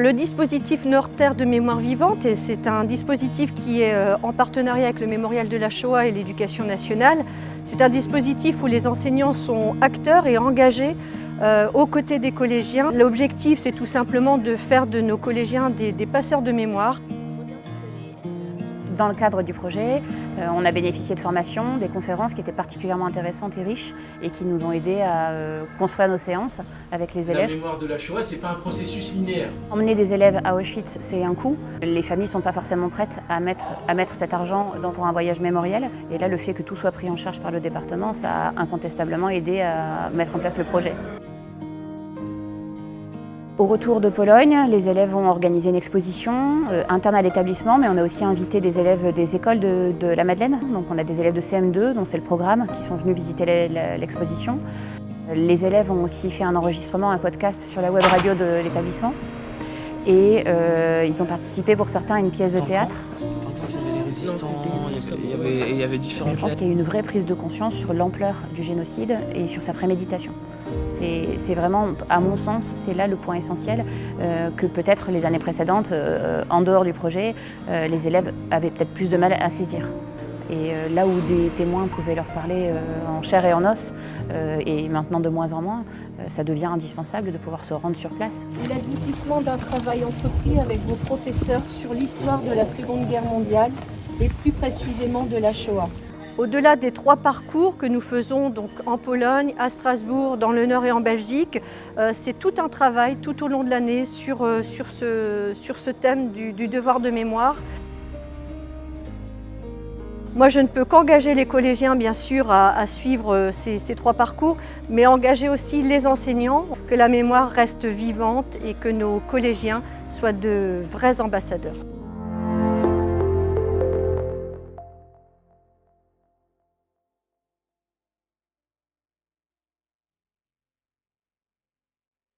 le dispositif Nord-Terre de mémoire vivante, c'est un dispositif qui est en partenariat avec le Mémorial de la Shoah et l'Éducation nationale. C'est un dispositif où les enseignants sont acteurs et engagés aux côtés des collégiens. L'objectif, c'est tout simplement de faire de nos collégiens des passeurs de mémoire. Dans le cadre du projet, on a bénéficié de formations, des conférences qui étaient particulièrement intéressantes et riches et qui nous ont aidés à construire nos séances avec les élèves. La mémoire de la Shoah, ce n'est pas un processus linéaire. Emmener des élèves à Auschwitz, c'est un coût. Les familles ne sont pas forcément prêtes à mettre cet argent pour un voyage mémoriel. Et là, le fait que tout soit pris en charge par le département, ça a incontestablement aidé à mettre en place le projet. Au retour de Pologne, les élèves ont organisé une exposition interne à l'établissement, mais on a aussi invité des élèves des écoles de la Madeleine. Donc on a des élèves de CM2, dont c'est le programme, qui sont venus visiter l'exposition. Les élèves ont aussi fait un enregistrement, un podcast sur la web radio de l'établissement. Et ils ont participé pour certains à une pièce de théâtre. Il y avait différents. Je pense qu'il y a eu une vraie prise de conscience sur l'ampleur du génocide et sur sa préméditation. C'est vraiment, à mon sens, c'est là le point essentiel que peut-être les années précédentes, en dehors du projet, les élèves avaient peut-être plus de mal à saisir. Et là où des témoins pouvaient leur parler en chair et en os, et maintenant de moins en moins, ça devient indispensable de pouvoir se rendre sur place. L'aboutissement d'un travail entrepris avec vos professeurs sur l'histoire de la Seconde Guerre mondiale et plus précisément de la Shoah. Au-delà des 3 parcours que nous faisons donc en Pologne, à Strasbourg, dans le Nord et en Belgique, c'est tout un travail tout au long de l'année sur ce thème du devoir de mémoire. Moi, je ne peux qu'engager les collégiens, bien sûr, à suivre ces 3 parcours, mais engager aussi les enseignants, que la mémoire reste vivante et que nos collégiens soient de vrais ambassadeurs.